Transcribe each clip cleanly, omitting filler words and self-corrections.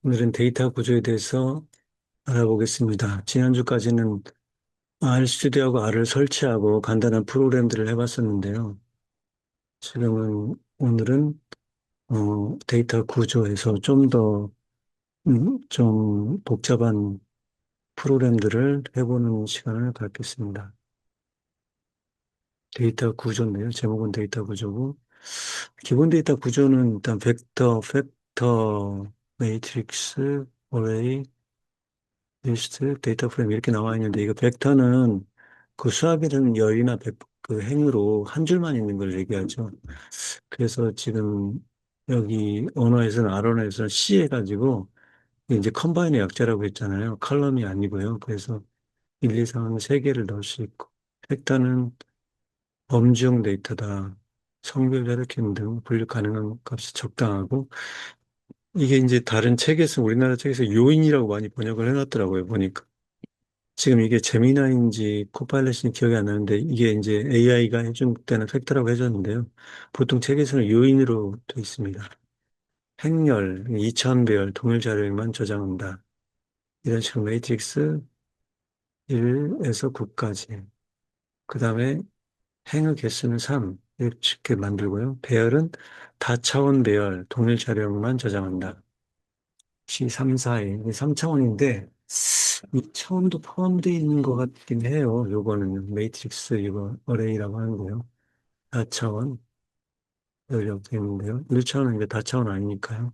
오늘은 데이터 구조에 대해서 알아보겠습니다. 지난주까지는 RStudi오하고 R을 설치하고 간단한 프로그램들을 해봤었는데요. 오늘은 데이터 구조에서 좀 더, 좀 복잡한 프로그램들을 해보는 시간을 갖겠습니다. 데이터 구조인데요. 제목은 데이터 구조고, 기본 데이터 구조는 일단 벡터, 팩터, 매트릭스, 어레이, 리스트, 데이터 프레임 이렇게 나와 있는데 이거 벡터는 그 수학에는 열이나 그 행으로 한 줄만 있는 걸 얘기하죠. 그래서 지금 여기 언어에서는 R 언어에서는 C 해가지고 이제 컴바인의 약자라고 했잖아요. 컬럼이 아니고요. 그래서 1, 2, 3, 세 개를 넣을 수 있고 벡터는 범주형 데이터다. 성별, 혈액형 등 분류 가능한 값이 적당하고 이게 이제 다른 책에서 우리나라 책에서 요인이라고 많이 번역을 해놨더라고요. 보니까. 지금 이게 제미나인지 코파일럿인지 기억이 안 나는데 이게 이제 AI가 해준 때는 팩터라고 해줬는데요. 보통 책에서는 요인으로 되어 있습니다. 행렬, 2000배열, 동일 자료만 저장한다. 이런 식으로 매트릭스 1에서 9까지. 그 다음에 행의 개수는 3 이렇게 만들고요. 배열은 다차원 배열, 동일 자료만 저장한다. 시 3, 4에 3차원인데 2차원도 포함되어 있는 것 같긴 해요. 요거는 매트릭스 이거 어레이라고 하는데요. 다차원 여기가 되어 있는데요. 1차원은 이제 다차원 아니니까요.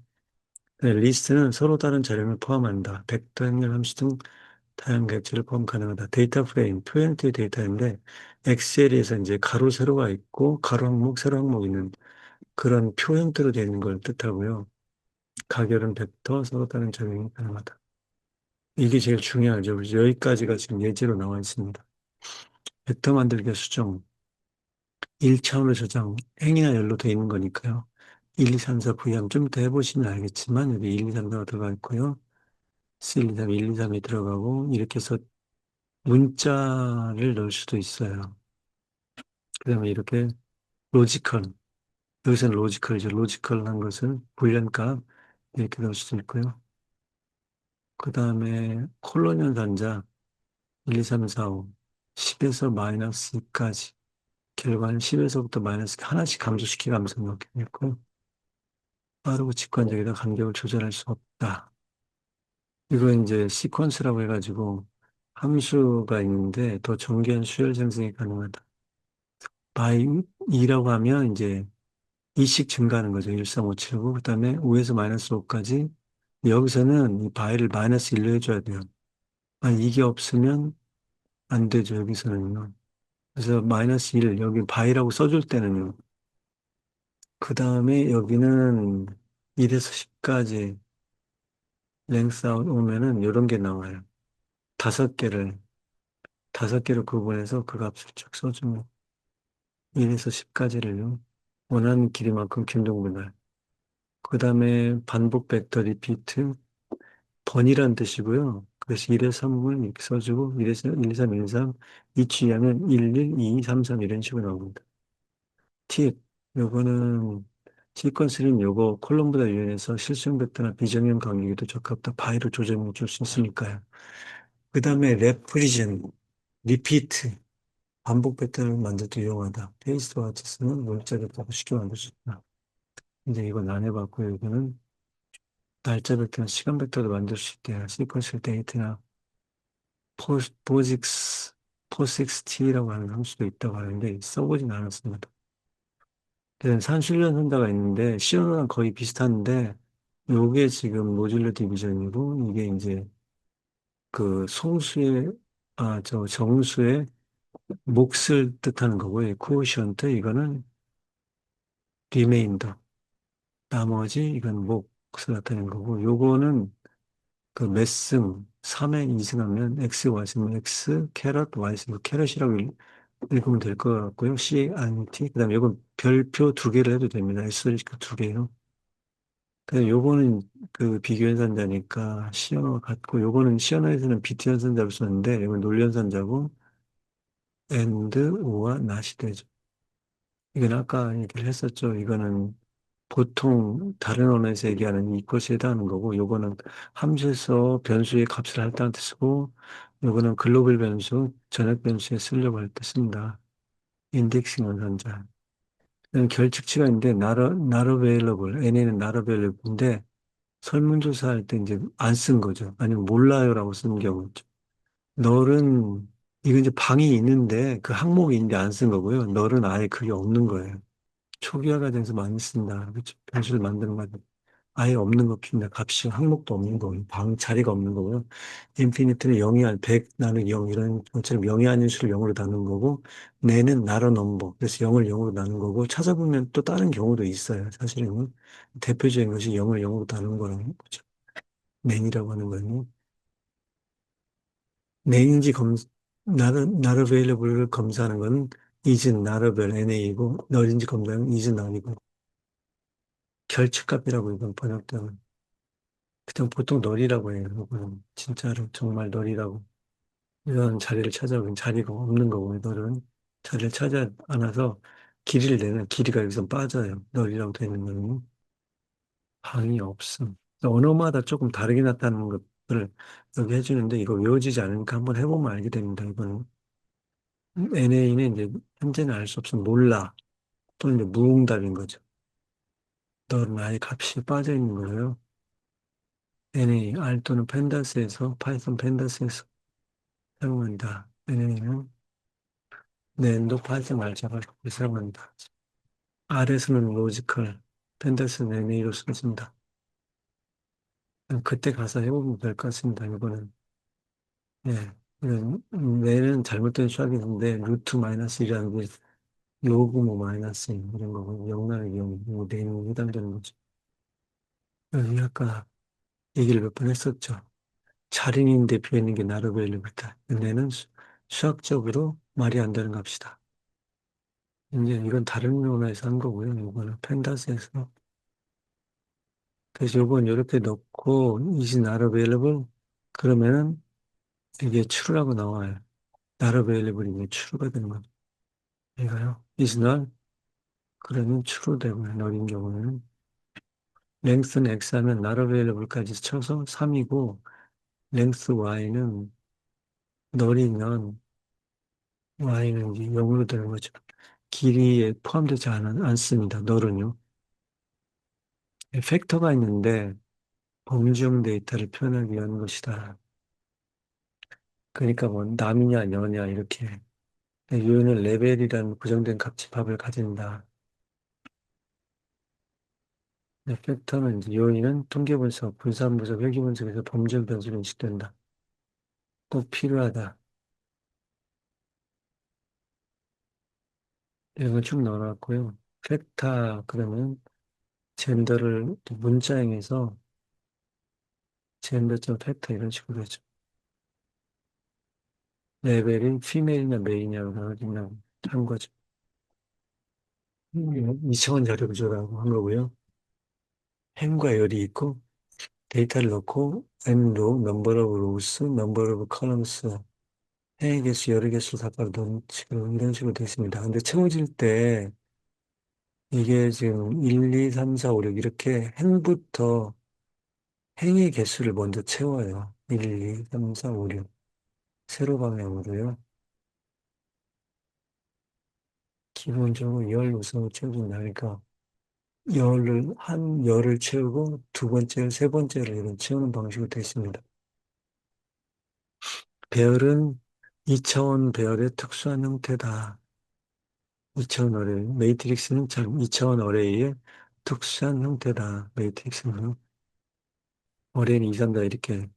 네, 리스트는 서로 다른 자료를 포함한다. 벡터, 행렬, 함수 등 다양한 객체를 포함 가능하다. 데이터 프레임, 표현트의 데이터인데 엑셀에서 이제 가로, 세로가 있고 가로 항목, 세로 항목 있는 그런 표 형태로 되어 있는 걸 뜻하고요. 가결은 벡터, 서로 다른 작용이 가능하다. 이게 제일 중요하죠. 그래서 여기까지가 지금 예제로 나와 있습니다. 벡터 만들기 수정, 1차원의 저장, 행이나 열로 되어 있는 거니까요. 1, 2, 3, 4 부위함 좀 더 해보시면 알겠지만 여기 1, 2, 3, 4가 들어가 있고요. 1, 2, 3, 1, 2, 3이 들어가고 이렇게 해서 문자를 넣을 수도 있어요. 그 다음에 이렇게 로지컬, 여기서는 로지컬이죠. 로지컬한 것을 불련값 이렇게 넣을 수도 있고요. 그 다음에 콜론 연산자 1, 2, 3, 4, 5, 10에서 마이너스 2까지 결과는 10에서부터 마이너스 하나씩 감소시키 가면서 넣겠고 빠르고 직관적이다 간격을 조절할 수 없다. 이거 이제 시퀀스라고 해가지고 함수가 있는데 더 정교한 수열 생성이 가능하다. by 2라고 하면 이제 2씩 증가하는 거죠. 13579. 그다음에 5에서 마이너스 5까지. 여기서는 이 by를 마이너스 1로 해줘야 돼요. 이게 없으면 안 되죠. 여기서는요. 그래서 마이너스 1, 여기 by라고 써줄 때는요. 그 다음에 여기는 1에서 10까지 랭스 아웃 오면은 이런 게 나와요. 다섯 개를, 다섯 개를 구분해서 그 값을 쭉 써주면 1에서 10까지를요. 원하는 길이만큼 길동분할. 그 다음에 반복 벡터 리피트, 번이란 뜻이고요. 그래서 1에서 3을 이렇게 써주고 1에서 1, 2, 3, 1, 3, 이치하면 1, 1, 2, 3, 3 이런 식으로 나옵니다. 팁, 요거는 시퀀스는 요거 콜럼보다 유연해서 실수형 벡터나 비정형 간격에도 적합다. 바이로 조정해 줄 수 있으니까요. 그 다음에 레프리전, 리피트, 반복 벡터를 만들 때 이용하다. 페이스와 같이 쓰는 문자 벡터를 쉽게 만들 수 있다. 이제 이건 안 해봤고요. 이거는 날짜 벡터나 시간 벡터도 만들 수 있대요. 시퀀스 데이트나 포식스, 포식스티라고 하는 함수도 있다고 하는데 써보진 않았습니다. 그래서 산술련 혼자가 있는데 시언어랑 거의 비슷한데 요게 지금 모듈러 디비전이고 이게 이제 그 송수의 저 정수의 몫을 뜻하는 거고요. 코오시언트 이거는 리메인더 나머지 이건 몫을 나타내는 거고 요거는 그 몇승 3에 2승하면 x y승 x 캐럿 y승 캐럿이라고 읽으면 될 것 같고요. C, N, T. 그 다음에 이건 별표 두 개를 해도 됩니다. 에스테리스크 두 개요. 근데 요거는 그 비교 연산자니까 시언어가 같고, 요거는 시언어에서는 비트 연산자를 썼는데, 이건 논리 연산자고, and, 오와 not이 되죠. 이건 아까 얘기를 했었죠. 이거는 보통 다른 언어에서 얘기하는 이것에 해당하는 거고, 요거는 함수에서 변수의 값을 할 때 쓰고, 요거는 글로벌 변수, 전역 변수에 쓰려고 할 때 쓴다. 인덱싱 원산자. 결칙치가 있는데, not available. NA는 not available인데, 설문조사 할 때 이제 안 쓴 거죠. 아니면 몰라요라고 쓰는 경우 있죠. 널은, 이거 이제 방이 있는데, 그 항목이 있는데 안 쓴 거고요. 널은 아예 그게 없는 거예요. 초기화 과정에서 많이 쓴다. 그렇죠? 변수를 만드는 과정. 아예 없는 것입니다. 값이 항목도 없는 거고요. 방 자리가 없는 거고요. 인피니트는 0이 아니 100, 나는 0 이런 것처럼 0이 아닌 수를 0으로 나눈 거고 내는 나로 넘버. 그래서 0을 0으로 나눈 거고 찾아보면 또 다른 경우도 있어요. 사실은 대표적인 것이 0을 0으로 나눈 거라는 거죠. nen이라고 하는 거는 nen인지 not available를 검사하는 거는 is not available NA이고 nul인지 검사하는 is nul이고 결측값이라고 이건 번역되는 그냥 보통 널이라고 해요. 이거는 진짜로 정말 널이라고. 이런 자리를 찾아보면 자리가 없는 거고, 널은 자리를 찾아 안아서 길이를 내는 길이가 여기서 빠져요. 널이라고 되는 거는 방이 없음. 언어마다 조금 다르게 나타나는 것들을 여기 해주는데 이거 외워지지 않으니까 한번 해보면 알게 됩니다. 이거는 NA는 이제 현재는 알 수 없으면 몰라 또는 이제 무응답인 거죠. 널은 아예 값이 빠져 있는 거예요. NA, R 또는 펜다스에서 파이썬 펜다스에서 사용한다. NA는 낸도 파이썬 말자가 사용한다. R에서는 로지컬, 펜더스는 NA로 써진다. 그때 가서 해보면 될 것 같습니다. 이거는 예, 얘는 잘못된 수학인데 루트 마이너스 1이라는 게 로그 뭐 마이너스 1 이런 거고 영락의 경우 뭐 내용이 해당되는 거죠. 여기 아까 얘기를 몇 번 했었죠. 자린인데 비어 있는 게 나로 밸류다. 얘는 수학적으로 말이 안 되는 값이다. 이제 이건 다른 언어에서 한 거고요. 이거는 펜다스에서 그래서 요건 이렇게 넣고 is not available 그러면은 이게 true라고 나와요. not available이 true가 되는 거죠. 이거요. is not 그러면 true 되고요. nul인 경우는 length는 x 하면 not available까지 쳐서 3이고 length y는 null이면 y는 이제 0으로 되는 거죠. 길이에 포함되지 않습니다. null은요. 팩터가 있는데 범주형 데이터를 표현하기 위한 것이다. 그러니까 뭐 남이냐 여냐 이렇게 요인은 레벨이라는 고정된 값집합을 가진다. 팩터는 이제 요인은 통계 분석, 분산 분석, 회귀 분석에서 범죄 변수로 인식된다. 꼭 필요하다. 이런 걸 쭉 넣어놨고요. 팩타 그러면 젠더를 또 문자형에서 젠더점 팩터 이런 식으로 하죠. 레벨이 피메일이냐 메이냐로 나눠진다고 한 거죠. 2차원 자료 구조라고 한 거고요. 행과 열이 있고 데이터를 넣고 n로 number of rows, number of columns 행의 개수, 열의 개수 삭발도 지금 이런 식으로 되어 있습니다. 근데 채워질 때 이게 지금 1, 2, 3, 4, 5, 6 이렇게 행부터 행의 개수를 먼저 채워요. 1, 2, 3, 4, 5, 6 세로 방향으로요. 기본적으로 열 우선으로 채워준다. 그러니까 열을 채우고 두 번째, 세 번째를 이런 채우는 방식으로 되어 있습니다. 배열은 2차원 배열의 특수한 형태다. 2차원 어레이, 매트릭스는 참 2차원 어레이의 특수한 형태다. 매트릭스는 어레이는 2, 3다 이렇게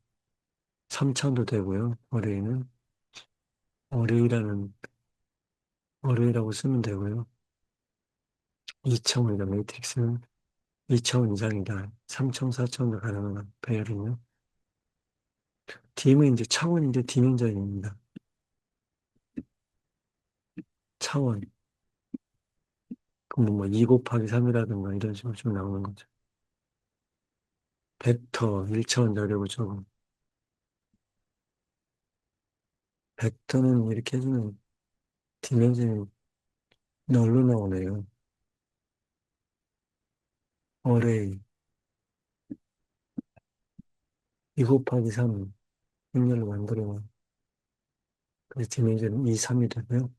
3차원도 되고요. 어레이라는 어레이라고 쓰면 되고요. 2차원이다. 매트릭스는 2차원 이상이다. 3차원, 4차원도 가능한 배열이며 D는 이제 차원인데 디멘전입니다. 차원. 그럼 뭐 2 곱하기 3이라든가 이런 식으로 좀 나오는 거죠. 벡터 1차원 자료구조. 벡터는 이렇게 해주면 디멘전이 널로 나오네요. 어레이 2 곱하기 3 행렬로 만들어 그래서 디멘전은 2, 3이 되고요.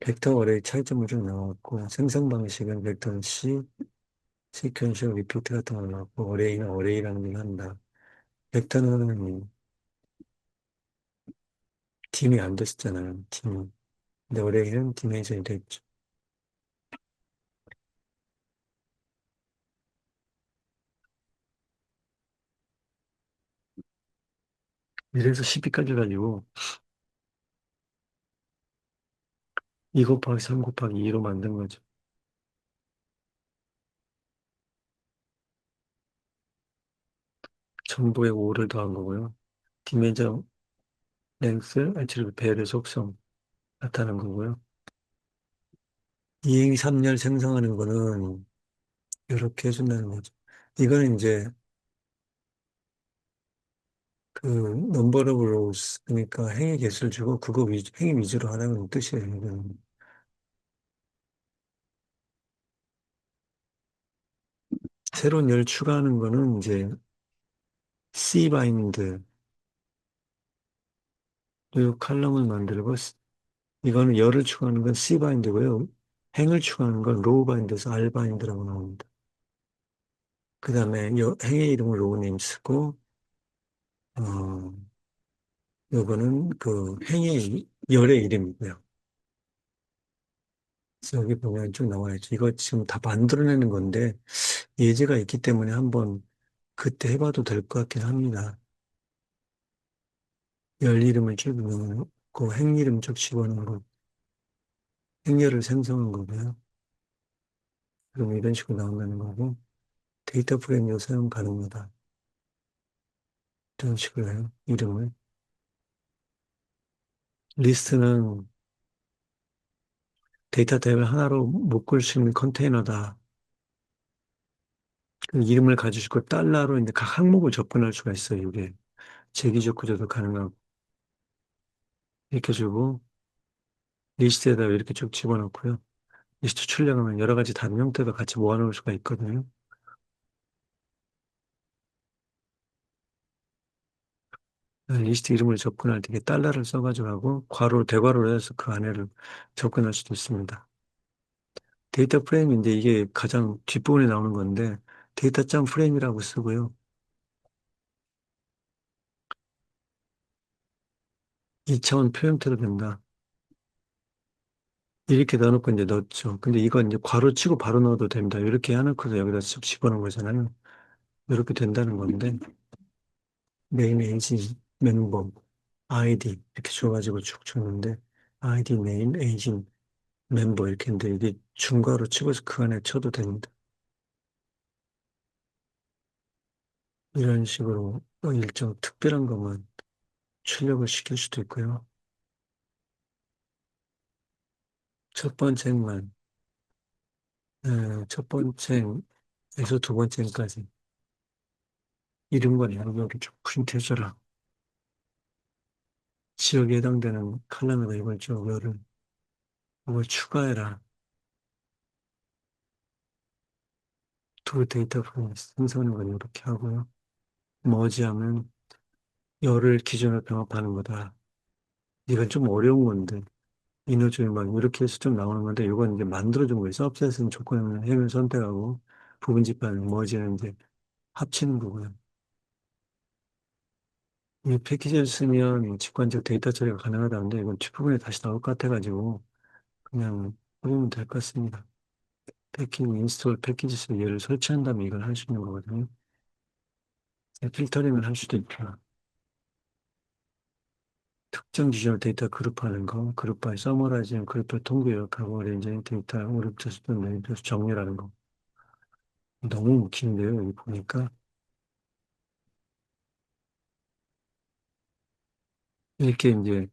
벡터 어레이 차이점을 좀 나왔고 생성 방식은 벡터 C, 시퀀셜 리피트 같은 걸 나왔고 어레이는 어레이라는 걸 한다. 벡터는 딤이 안 됐었잖아요. 딤이. 근데 어레이는 디멘션이 됐죠. 이래서 12까지 가지고 2 곱하기 3 곱하기 2로 만든 거죠. 전부에 5를 더한 거고요. 디멘전 랭스, 애트리브 배열의 속성 나타난 거고요. 이행 3열 생성하는 거는 이렇게 해준다는 거죠. 이거는 이제 그 넘버 오브 로우스 그러니까 행의 개수를 주고 그거 행위 위주로 하라는 뜻이에요. 이거는. 새로운 열 추가하는 거는 이제 C 바인드 이 칼럼을 만들고 이거는 열을 추가하는 건 C 바인드고요. 행을 추가하는 건 로우 바인드에서 R 바인드라고 나옵니다. 그 다음에 행의 이름을 로우 네임 쓰고 어, 요거는 그 행의 열의 이름이고요. 그래서 여기 보면 쭉 나와야죠. 이거 지금 다 만들어내는 건데 예제가 있기 때문에 한번 그때 해봐도 될 것 같긴 합니다. 열 이름을 쭉 넣고 행 이름 쭉 집어넣은 거, 행렬을 생성한 거고요. 그럼 이런 식으로 나온다는 거고 데이터 프레임 요 사용 가능하다. 이런 식으로 해요. 이름을. 리스트는 데이터 타입을 하나로 묶을 수 있는 컨테이너다. 그 이름을 가지고 달러로 이제 각 항목을 접근할 수가 있어요. 이게 재기적 구조도 가능하고 이렇게 주고 리스트에다 이렇게 쭉 집어넣고요. 리스트 출력하면 여러 가지 다른 형태도 같이 모아놓을 수가 있거든요. 리스트 이름을 접근할 때 이게 달러를 써가지고 하고 괄호, 대괄호로 해서 그 안에를 접근할 수도 있습니다. 데이터 프레임인데 이게 가장 뒷부분에 나오는 건데 데이터 점 프레임이라고 쓰고요. 2차원 표형태로 된다. 이렇게 넣어놓고 이제 넣었죠. 근데 이건 이제 괄호 치고 바로 넣어도 됩니다. 이렇게 해놓고서 여기다 쓱 집어넣은 거잖아요. 이렇게 된다는 건데 네임, 에이지, 멤버, 아이디 이렇게 줘가지고 쭉 줬는데 아이디, 네임, 에이지, 멤버 이렇게 했는데 이게 중괄호 치고서 그 안에 쳐도 됩니다. 이런 식으로 일정 특별한 것만 출력을 시킬 수도 있고요. 첫 번째 행만, 첫 번째에서 두 번째까지 이름과 영역이 쭉 프린트해줘라. 지역에 해당되는 칼럼에다 이걸 쭉 이걸 추가해라. 두 데이터 프레임 생성하는 건 이렇게 하고요. 머지하면 열을 기준으로 병합하는 거다. 이건 좀 어려운 건데 인호줄만 이렇게 해서 좀 나오는 건데 이건 이제 만들어준 거예요. 서브셋은 조건을 해을 선택하고 부분 집합 머지는 이제 합치는 거고요. 이 패키지를 쓰면 직관적 데이터 처리가 가능하다는데 이건 뒷부분에 다시 나올 것 같아가지고 그냥 해보면 될 것 같습니다. 인스톨 패키지에서 얘를 설치한 다음에 이걸 할 수 있는 거거든요. 필터링을 할 수도 있구나. 특정 기준으로 데이터 그룹하는 거, 그룹 바이 서머라이징, 그룹별 통계 요약하고 렌저링 데이터 오른쪽 수준 내리면서 정리라는 거. 너무 웃긴데요, 여기 보니까. 이렇게 이제,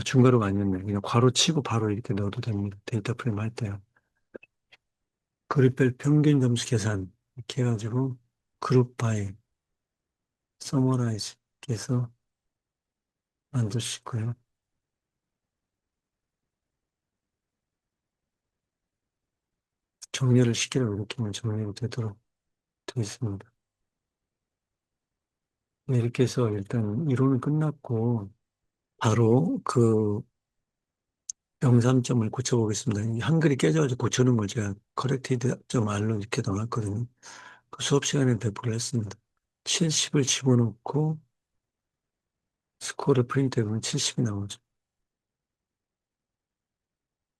중괄호가 아니었네. 그냥 괄호 치고 바로 이렇게 넣어도 됩니다. 데이터 프레임 할 때요. 그룹별 평균 점수 계산. 이렇게 해가지고, 그룹 바이, 서머라이즈 해서 만들 수 있고요. 정렬을 시키라고 이렇게 하면 정렬이 되도록 되어 있습니다. 네, 이렇게 해서 일단 이론은 끝났고, 바로 그 영삼점을 고쳐보겠습니다. 이 한글이 깨져가지고 고쳐놓은 걸 제가 커렉티드 점 R로 이렇게 넣어놨거든요. 그 수업 시간에 배포를 했습니다. 70을 집어넣고 스코어를 프린트해보면 70이 나오죠.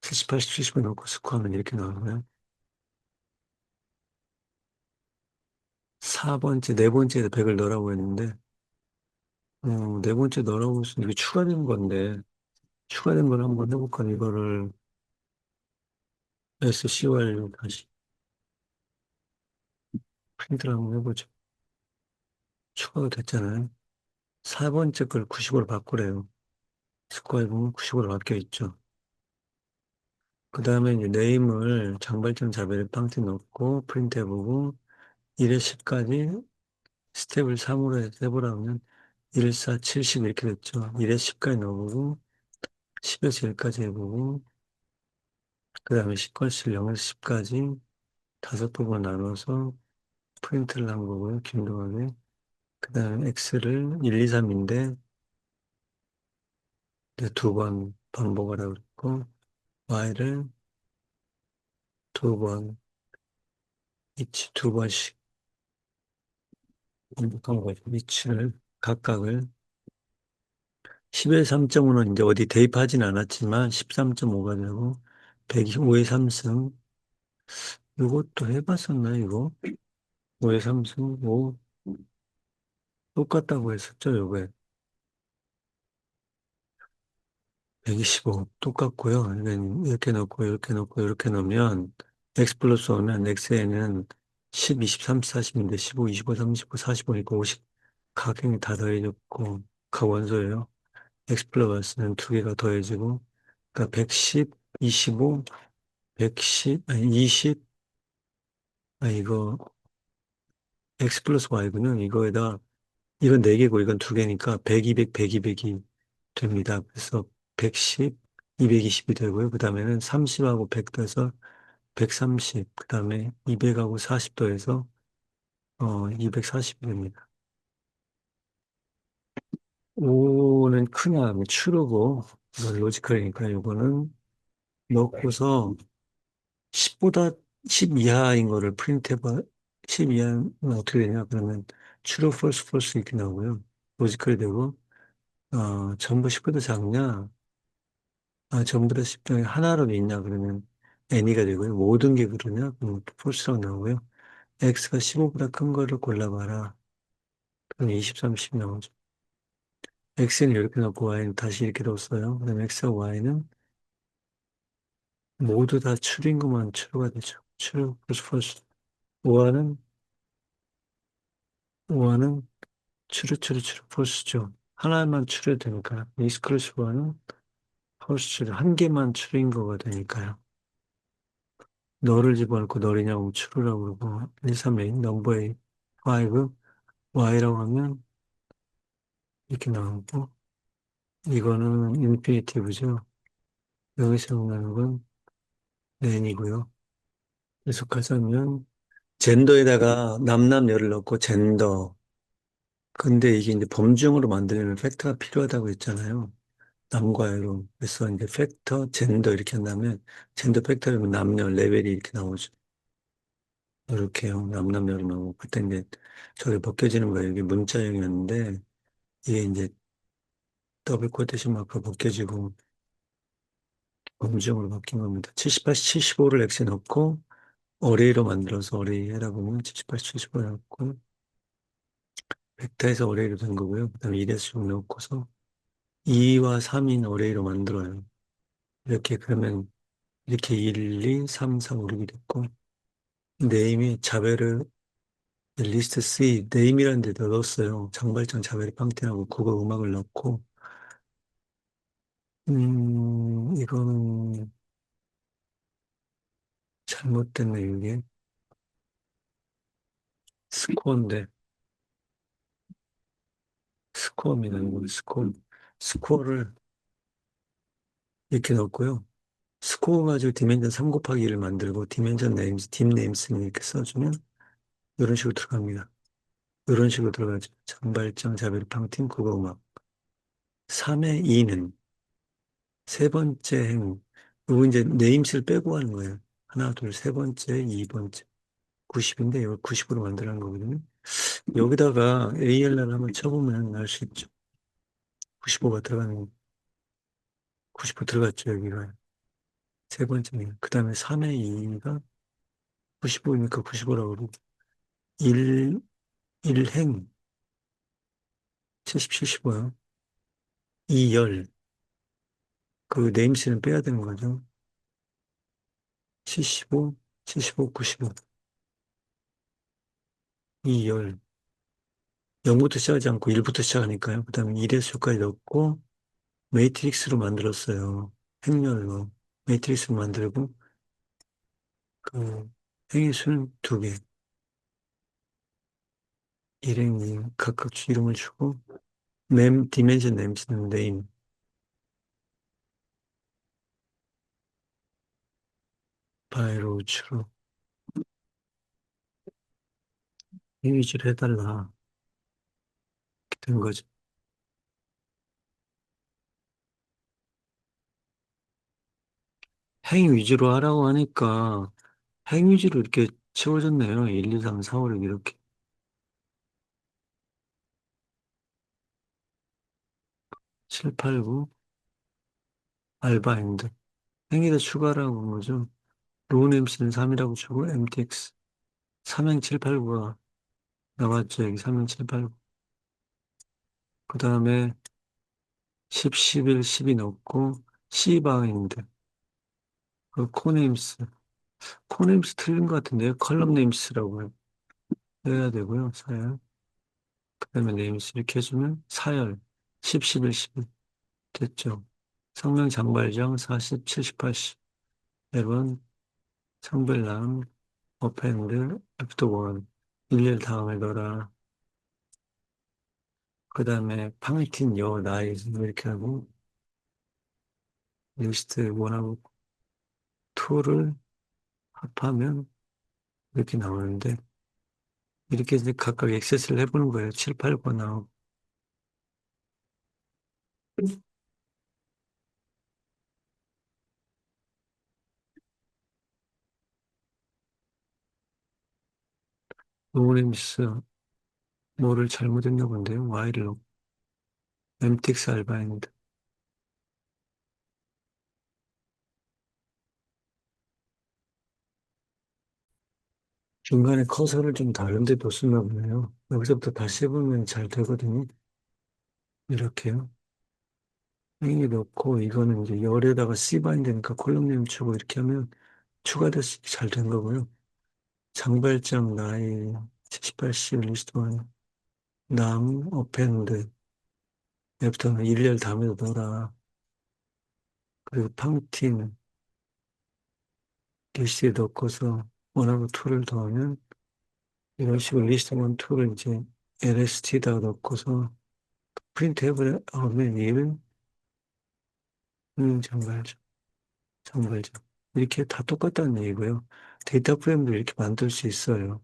70, 80, 70을 넣고 스코어하면 이렇게 나오고요. 4번째, 네 번째에도 100을 넣으라고 했는데, 네 번째 넣으라고 했으면 이게 추가된 건데, 추가된 걸 한번 해볼까? 이거를 SCOR로 다시 프린트를 한번 해보죠. 추가가 됐잖아요. 4번째 걸 90으로 바꾸래요. 스코어에 보면 90으로 바뀌어 있죠. 그 다음에 이제 네임을 장발점 자베를 빵티 넣고 프린트 해보고 1에 10까지 스텝을 3으로 해서 해보라 하면 1, 4, 70 이렇게 됐죠. 1에 10까지 넣어보고 10에서 1까지 해보고 그 다음에 시퀀스를 0에서 10까지 다섯 부분 나눠서 프린트를 한 거고요. 긴도하게. 그 다음에 X를 1, 2, 3인데 두 번 반복하라고 그랬고 Y를 두 번, each 두 번씩 반복한 거죠. each를 각각을 10의 3.5는 이제 어디 대입하진 않았지만 13.5가 되고 105의 3승 이것도 해봤었나 이거? 5의 3승 5 똑같다고 했었죠 요거에 125 똑같고요. 이렇게 넣고 이렇게 넣고 이렇게 넣으면 x 플러스 5면 x에는 10, 20, 30, 40인데 15, 25, 35, 45니까 50 각형이 다 더해졌고 각 원소예요. x 플러스는 두 개가 더해지고 그러니까 110, 25, 110, 아니 20, 이거 x 플러스 y군요. 이거에다 이건 네 개고 이건 두 개니까 100, 200, 100, 200이 됩니다. 그래서 110, 220이 되고요. 그 다음에는 30하고 100 더해서 130, 그 다음에 200하고 40 더해서 240이 됩니다. 5는 크냐, 추르고 이건 로지컬이니까 이거는 넣고서 10보다 10 이하인 거를 프린트 해봐. 10 이하는 어떻게 되냐? 그러면 true, false, false 이렇게 나오고요. 로지컬이 되고, 전부 10보다 작냐? 전부 다 10 중에 하나라도 있냐? 그러면 any가 되고요. 모든 게 그러냐? 그럼 false라고 나오고요. x가 15보다 큰 거를 골라봐라. 그럼 20, 30 나오죠. x는 이렇게 넣고 y는 다시 이렇게 넣었어요. 그다음에 x와 y는 모두 다 true인 것만 true가 되죠. true, false, false. 5와는 추르추르추르 폴스죠. 하나만 추려야 되니까. 익스클루시브는 폴스추르 한 개만 추린 거가 되니까요. 너를 집어넣고 너리냐고 추르라고 그러고 1, 3, 8, 넘버에 5, y라고 하면 이렇게 나오고 이거는 인피니티브죠. 여기서 생각나는 건 then이고요. 계속하자면 젠더에다가 남남여를 넣고 젠더. 근데 이게 이제 범주형으로 만들려면 팩터가 필요하다고 했잖아요. 남과 여로. 그래서 이제 팩터, 젠더 이렇게 한다면 젠더 팩터면 남녀 레벨이 이렇게 나오죠. 이렇게요. 남남녀로 나오고 그때 이제 저게 벗겨지는 거예요. 이게 문자형이었는데 이게 이제 더블 코테이션 마크가 벗겨지고 범주형으로 바뀐 겁니다. 78, 75를 엑스에 넣고 어레이로 만들어서 어레이 해라고 하면 78, 75 넣고 벡터에서 어레이로 된 거고요. 그 다음에 1에서 6 넣고서 2와 3인 어레이로 만들어요. 이렇게 그러면 이렇게 1, 2, 3, 4, 5, 6이 됐고 네임이 자베르 리스트 C 네임이라는 데다 넣었어요. 장발장 자베르 빵팅하고 그거 음악을 넣고 이거는 잘못됐네 이게 스코어인데 스코어입니다. 이거 스코어를 이렇게 넣었고요. 스코어 가지고 디멘전 3 곱하기 1을 만들고 디멘전 네임스, 딥 네임스는 이렇게 써주면 이런 식으로 들어갑니다. 이런 식으로 들어가죠. 장발장, 자베르, 팡틴, 국어음악. 3의 2는 세 번째 행, 이거 이제 네임스를 빼고 하는 거예요. 하나, 둘, 세 번째, 2번째. 90인데 이걸 90으로 만들어낸 거거든요. 여기다가 ALR 한번 쳐보면 알 수 있죠. 95가 들어가는, 95 들어갔죠, 여기가. 세 번째는. 그 다음에 3의 2가 95이니까 95라고 그러고. 1, 1행, 70, 75요. 2열, 그 네임스는 빼야 되는 거죠. 75, 75, 95. 2열. 0부터 시작하지 않고 1부터 시작하니까요. 그 다음에 1에서까지 넣고, 매트릭스로 만들었어요. 행렬로. 매트릭스로 만들고, 그, 행의 수는 두 개. 일행이 각각 이름을 주고, 디멘션 네임스는 네임, 바이로우츠로 이미지를 해달라. 이렇게 된 거죠. 행 위주로 하라고 하니까, 행 위주로 이렇게 채워졌네요. 1, 2, 3, 4, 5, 6 이렇게. 7, 8, 9, 알바인드. 행에다 추가라고 한 거죠. 로우 네임스는 3이라고 주고, MTX. 3행 7, 8, 9가 나왔죠. 여기 3행 7, 8, 9. 그 다음에 10, 11, 12 넣고, C바인드. 그 코네임스. 코네임스 틀린 것 같은데요. 컬럼 네임스라고 해야 되고요. 사열. 그 다음에 네임스 이렇게 해주면 사열. 10, 11, 12. 됐죠. 성명 장발장 40, 70, 80. 앨범 성별남 어펜드 애프터 원. 일일 다음에 넣어라. 그 다음에 팡틴 여 나이 이렇게 하고 리스트 원하고 투를 합하면 이렇게 나오는데 이렇게 이제 각각 액세스를 해보는 거예요. 7, 8, 9 나오고. 노네임스 뭐를 잘못했나 본데요. Y를 넣고 엠틱스 알바인드. 중간에 커서를 좀 다른 데 뒀었나 보네요. 여기서부터 다시 해보면 잘 되거든요. 이렇게요. 행이 넣고 이거는 이제 열에다가 C바인드니까 콜럼 네임 주고 이렇게 하면 추가돼서 잘 된 거고요. 장발장 나이 78시 리스트원 남 어펜드 앱부터는 일렬 다음에 넣어라. 그리고 팡틴 리스트에 넣고서 원하고 2를 더하면 이런 식으로 리스트 원 2를 이제 LST에다가 넣고서 프린트 해보면 얘는 장발장, 장발장. 이렇게 다 똑같다는 얘기고요. 데이터 프레임도 이렇게 만들 수 있어요.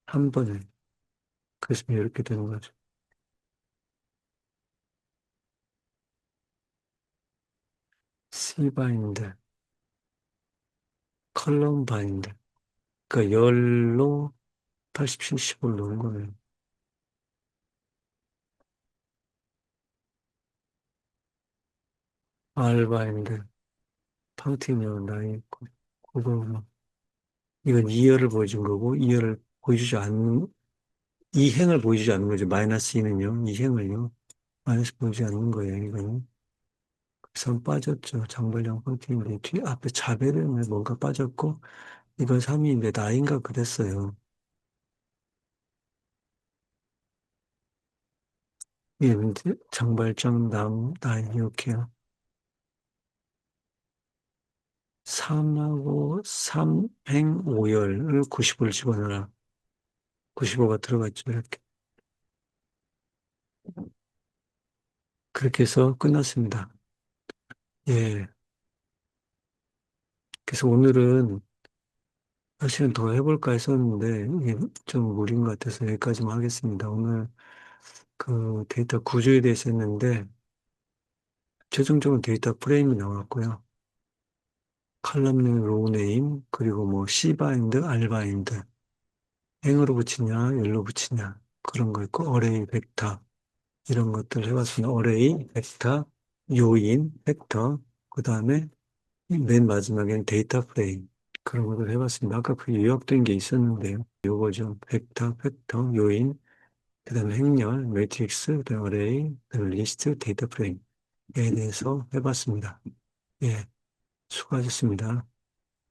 한 번에. 그래서 이렇게 되는 거죠. C바인드, 컬럼 바인드. 그러니까 열로 80, 70을 넣은 거네요. R바인드, 팡티니어 나이, 그거, 이건 2열을 보여준 거고, 2열을 보여주지 않는, 이 행을 보여주지 않는 거죠. 마이너스 2는요, 이 행을요. 마이너스 보여주지 않는 거예요, 이거는. 그래서 빠졌죠. 장발장 팡티인데, 뒤, 앞에 자베르는 뭔가 빠졌고, 이건 3위인데, 나인가 그랬어요. 예, 이제 장발장 나인, 이렇게요. 3하고 3행 5열을 90을 집어넣어라. 95가 들어갔죠, 이렇게. 그렇게 해서 끝났습니다. 예. 그래서 오늘은 사실은 더 해볼까 했었는데, 이게 좀 무리인 것 같아서 여기까지만 하겠습니다. 오늘 그 데이터 구조에 대해서 했는데, 최종적으로 데이터 프레임이 나왔고요. 칼럼님, 로우네임, 그리고 뭐 C바인드, R바인드, 행으로 붙이냐, 열로 붙이냐, 그런 거 있고, 어레이, 벡터, 이런 것들 해봤습니다. 어레이, 벡터, 요인, 벡터, 그 다음에 맨 마지막에는 데이터 프레임. 그런 것들 해봤습니다. 아까 그 요약된 게 있었는데요. 요거죠. 벡터, 팩터, 요인, 그 다음에 행렬, 매트릭스, 그 다음에 어레이, 그 다음에 리스트, 데이터 프레임에 대해서 해봤습니다. 예, 수고하셨습니다.